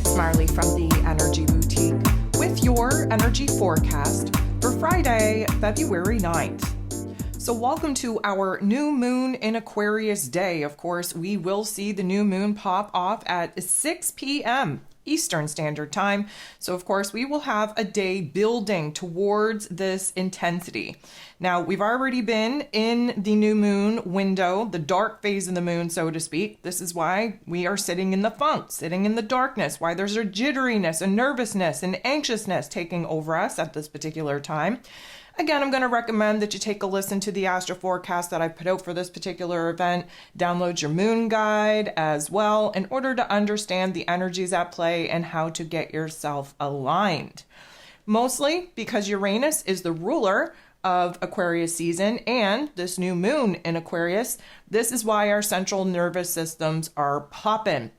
it's Marley from the Energy Boutique with your energy forecast for Friday, February 9th. So welcome to our new moon in Aquarius day. Of course, we will see the new moon pop off at 6 p.m. Eastern Standard Time. So of course, we will have a day building towards this intensity. Now, we've already been in the new moon window, the dark phase of the moon, so to speak. This is why we are sitting in the funk, sitting in the darkness, why there's a jitteriness, a nervousness, and anxiousness taking over us at this particular time. Again, I'm going to recommend that you take a listen to the astro forecast that I put out for this particular event. Download your moon guide as well in order to understand the energies at play and how to get yourself aligned. Mostly because Uranus is the ruler of Aquarius season and this new moon in Aquarius. This is why our central nervous systems are popping.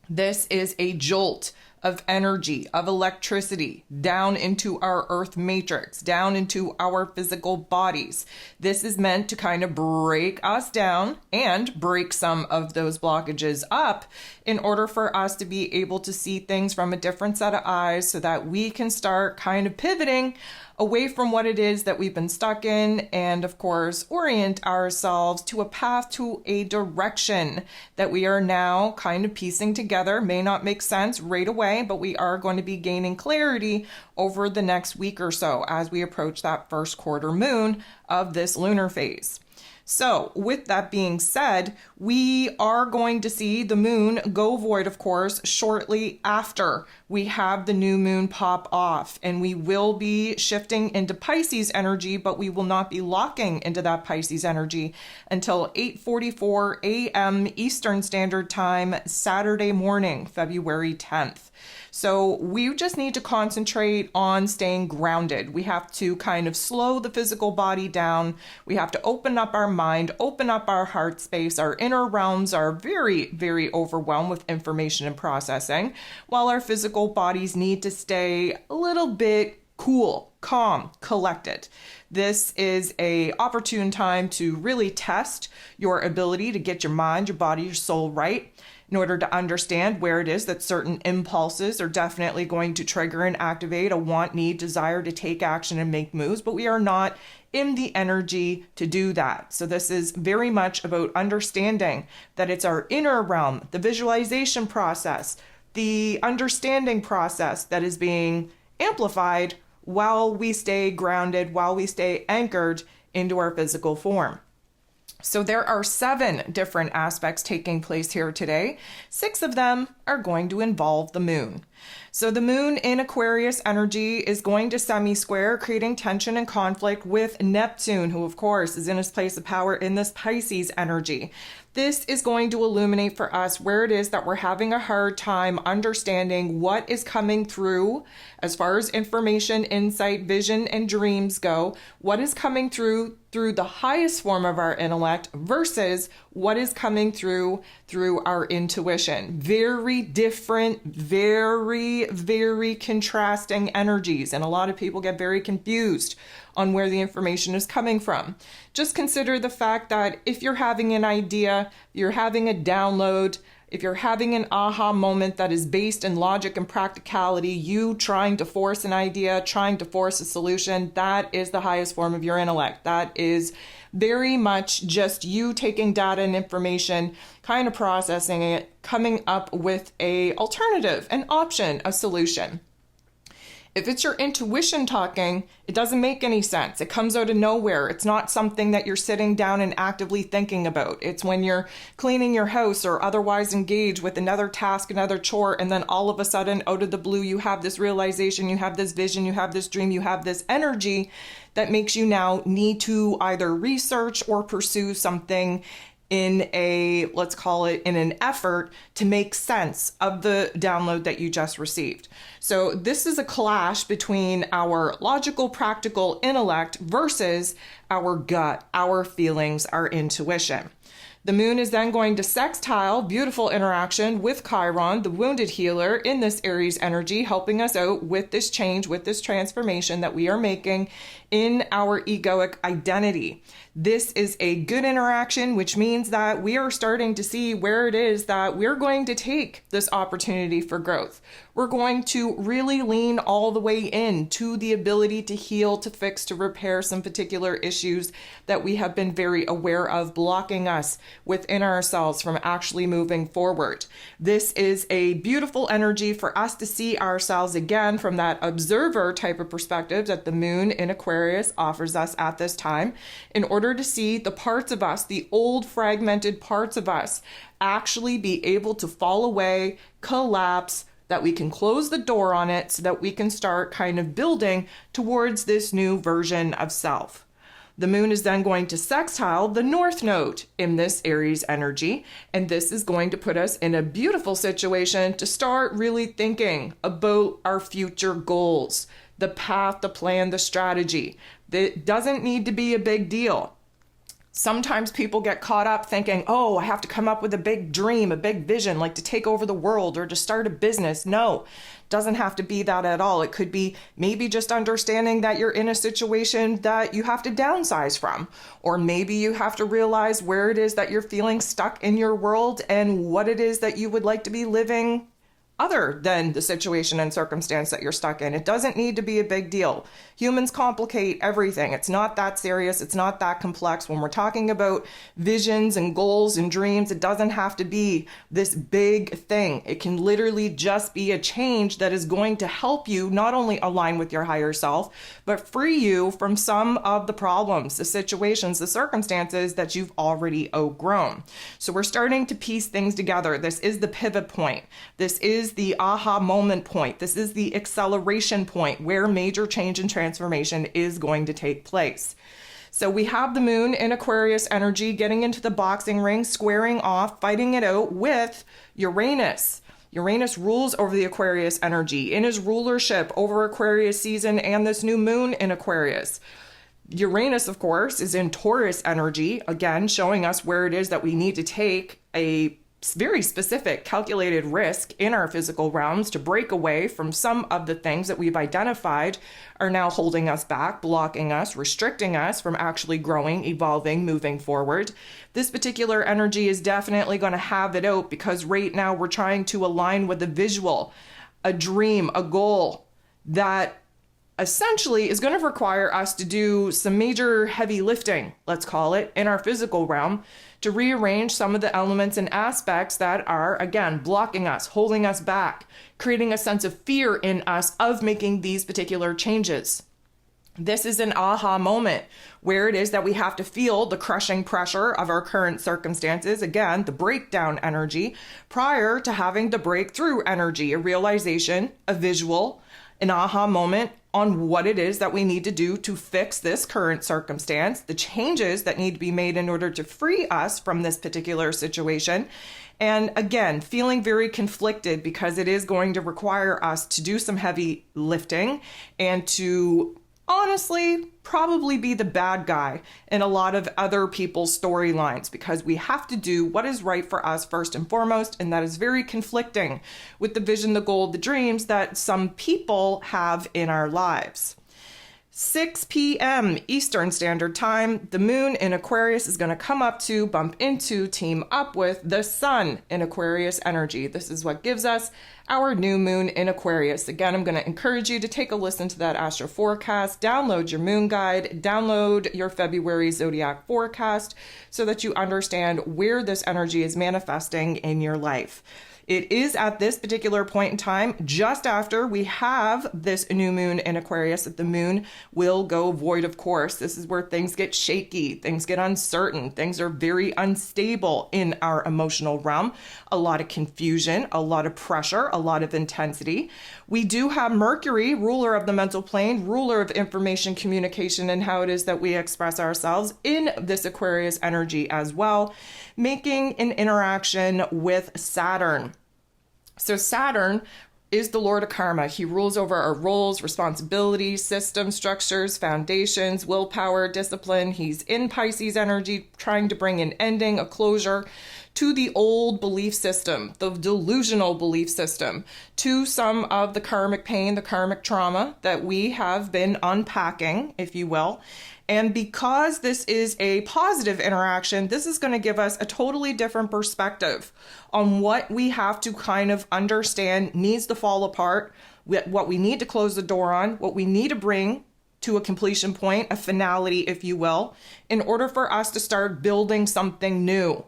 This is a jolt of energy, of electricity, down into our earth matrix, down into our physical bodies. This is meant to kind of break us down and break some of those blockages up in order for us to be able to see things from a different set of eyes so that we can start kind of pivoting away from what it is that we've been stuck in and, of course, orient ourselves to a path, to a direction that we are now kind of piecing together. May not make sense right away, but we are going to be gaining clarity over the next week or so as we approach that first quarter moon of this lunar phase. So with that being said, we are going to see the moon go void, of course, shortly after we have the new moon pop off, and we will be shifting into Pisces energy, but we will not be locking into that Pisces energy until 8:44 a.m. Eastern Standard Time, Saturday morning, February 10th. So we just need to concentrate on staying grounded. We have to kind of slow the physical body down. We have to open up our mind, open up our heart space. Our inner realms are very, very overwhelmed with information and processing, while our physical bodies need to stay a little bit cool, calm, collected. This is an opportune time to really test your ability to get your mind, your body, your soul right, in order to understand where it is that certain impulses are definitely going to trigger and activate a want, need, desire to take action and make moves, but we are not in the energy to do that. So this is very much about understanding that it's our inner realm, the visualization process, the understanding process that is being amplified while we stay grounded, while we stay anchored into our physical form. So there are 7 different aspects taking place here today. 6 of them are going to involve the moon. So the moon in Aquarius energy is going to semi-square, creating tension and conflict with Neptune, who of course is in his place of power in this Pisces energy. This is going to illuminate for us where it is that we're having a hard time understanding what is coming through as far as information, insight, vision, and dreams go, what is coming through the highest form of our intellect versus what is coming through our intuition. Very different, very, very contrasting energies. And a lot of people get very confused on where the information is coming from. Just consider the fact that if you're having an idea, you're having a download, if you're having an aha moment that is based in logic and practicality, you trying to force an idea, trying to force a solution, that is the highest form of your intellect. That is very much just you taking data and information, kind of processing it, coming up with an alternative, an option, a solution. If it's your intuition talking, it doesn't make any sense. It comes out of nowhere. It's not something that you're sitting down and actively thinking about. It's when you're cleaning your house or otherwise engaged with another task, another chore, and then all of a sudden, out of the blue, you have this realization, you have this vision, you have this dream, you have this energy that makes you now need to either research or pursue something in a, let's call it, in an effort to make sense of the download that you just received. So this is a clash between our logical, practical intellect versus our gut, our feelings, our intuition. The moon is then going to sextile, beautiful interaction with Chiron, the wounded healer in this Aries energy, helping us out with this change, with this transformation that we are making in our egoic identity. This is a good interaction, which means that we are starting to see where it is that we're going to take this opportunity for growth. We're going to really lean all the way in to the ability to heal, to fix, to repair some particular issues that we have been very aware of blocking us within ourselves from actually moving forward. This is a beautiful energy for us to see ourselves again from that observer type of perspective that the moon in Aquarius offers us at this time, in order to see the parts of us, the old fragmented parts of us, actually be able to fall away, collapse, that we can close the door on it so that we can start kind of building towards this new version of self. The moon is then going to sextile the North Node in this Aries energy, and this is going to put us in a beautiful situation to start really thinking about our future goals, the path, the plan, the strategy. It doesn't need to be a big deal. Sometimes people get caught up thinking, oh, I have to come up with a big dream, a big vision, like to take over the world or to start a business. No, doesn't have to be that at all. It could be maybe just understanding that you're in a situation that you have to downsize from, or maybe you have to realize where it is that you're feeling stuck in your world and what it is that you would like to be living other than the situation and circumstance that you're stuck in. It doesn't need to be a big deal. Humans complicate everything. It's not that serious. It's not that complex. When we're talking about visions and goals and dreams, it doesn't have to be this big thing. It can literally just be a change that is going to help you not only align with your higher self, but free you from some of the problems, the situations, the circumstances that you've already outgrown. So we're starting to piece things together. This is the pivot point. This is the aha moment point. This is the acceleration point where major change and transformation is going to take place. So we have the moon in Aquarius energy getting into the boxing ring, squaring off, fighting it out with Uranus. Uranus rules over the Aquarius energy in his rulership over Aquarius season and this new moon in Aquarius. Uranus, of course, is in Taurus energy, again, showing us where it is that we need to take a very specific calculated risk in our physical realms to break away from some of the things that we've identified are now holding us back, blocking us, restricting us from actually growing, evolving, moving forward. This particular energy is definitely going to have it out because right now we're trying to align with a visual, a dream, a goal that essentially is going to require us to do some major heavy lifting, let's call it, in our physical realm to rearrange some of the elements and aspects that are, again, blocking us, holding us back, creating a sense of fear in us of making these particular changes. This is an aha moment where it is that we have to feel the crushing pressure of our current circumstances, again, the breakdown energy, prior to having the breakthrough energy, a realization, a visual, an aha moment on what it is that we need to do to fix this current circumstance, the changes that need to be made in order to free us from this particular situation. And again, feeling very conflicted because it is going to require us to do some heavy lifting and to honestly probably be the bad guy in a lot of other people's storylines because we have to do what is right for us first and foremost, and that is very conflicting with the vision, the goal, the dreams that some people have in our lives. 6 p.m. Eastern Standard Time, the moon in Aquarius is going to come up to, bump into, team up with the sun in Aquarius energy. This is what gives us our new moon in Aquarius. Again, I'm going to encourage you to take a listen to that astro forecast, download your moon guide, download your February zodiac forecast so that you understand where this energy is manifesting in your life. It is at this particular point in time, just after we have this new moon in Aquarius, that the moon will go void, of course. This is where things get shaky, things get uncertain, things are very unstable in our emotional realm. A lot of confusion, a lot of pressure, a lot of intensity. We do have Mercury, ruler of the mental plane, ruler of information, communication, and how it is that we express ourselves in this Aquarius energy as well, making an interaction with Saturn. So Saturn is the Lord of Karma. He rules over our roles, responsibilities, systems, structures, foundations, willpower, discipline. He's in Pisces energy, trying to bring an ending, a closure to the old belief system, the delusional belief system, to some of the karmic pain, the karmic trauma that we have been unpacking, if you will. And because this is a positive interaction, this is going to give us a totally different perspective on what we have to kind of understand needs to fall apart, what we need to close the door on, what we need to bring to a completion point, a finality, if you will, in order for us to start building something new,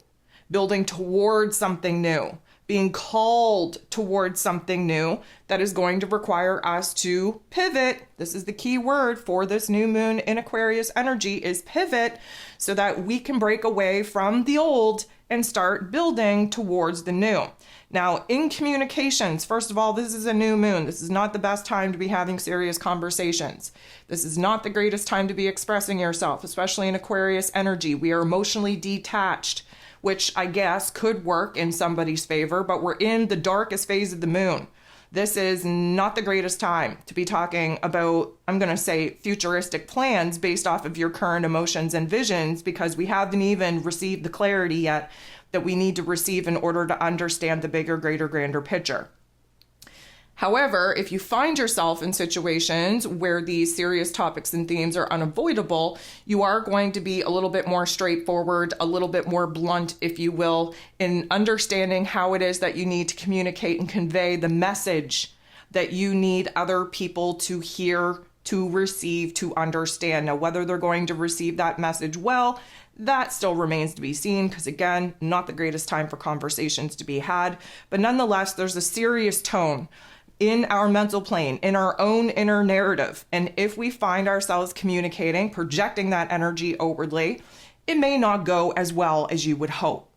building towards something new, being called towards something new that is going to require us to pivot. This is the key word for this new moon in Aquarius energy, is pivot, so that we can break away from the old and start building towards the new. Now, in communications, first of all, this is a new moon. This is not the best time to be having serious conversations. This is not the greatest time to be expressing yourself, especially in Aquarius energy. We are emotionally detached, which I guess could work in somebody's favor, but we're in the darkest phase of the moon. This is not the greatest time to be talking about, I'm going to say, futuristic plans based off of your current emotions and visions, because we haven't even received the clarity yet that we need to receive in order to understand the bigger, greater, grander picture. However, if you find yourself in situations where these serious topics and themes are unavoidable, you are going to be a little bit more straightforward, a little bit more blunt, if you will, in understanding how it is that you need to communicate and convey the message that you need other people to hear, to receive, to understand. Now, whether they're going to receive that message well, that still remains to be seen, because again, not the greatest time for conversations to be had. But nonetheless, there's a serious tone in our mental plane, in our own inner narrative. And if we find ourselves communicating, projecting that energy outwardly, it may not go as well as you would hope.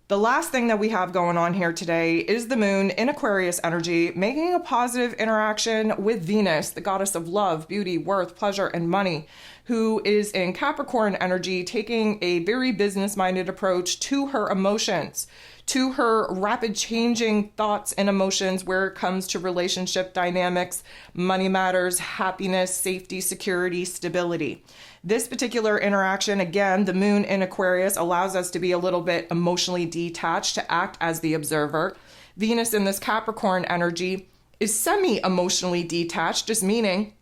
The last thing that we have going on here today is the moon in Aquarius energy, making a positive interaction with Venus, the goddess of love, beauty, worth, pleasure, and money, who is in Capricorn energy, taking a very business-minded approach to her emotions, to her rapid changing thoughts and emotions where it comes to relationship dynamics, money matters, happiness, safety, security, stability. This particular interaction, again, the moon in Aquarius allows us to be a little bit emotionally detached, to act as the observer. Venus in this Capricorn energy is semi-emotionally detached, just meaning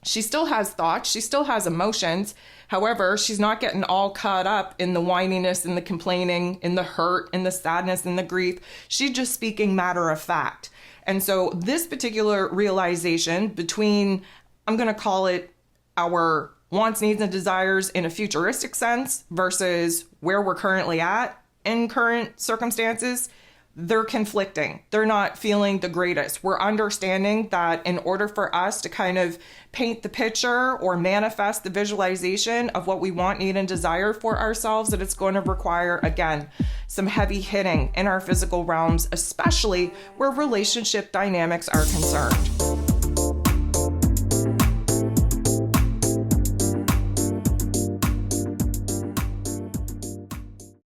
she still has thoughts, she still has emotions. However, she's not getting all caught up in the whininess and the complaining, in the hurt, in the sadness and the grief. She's just speaking matter of fact. And so this particular realization between, I'm going to call it our wants, needs, and desires in a futuristic sense versus where we're currently at in current circumstances, they're conflicting. They're not feeling the greatest. We're understanding that in order for us to kind of paint the picture or manifest the visualization of what we want, need, and desire for ourselves, that it's going to require, again, some heavy hitting in our physical realms, especially where relationship dynamics are concerned.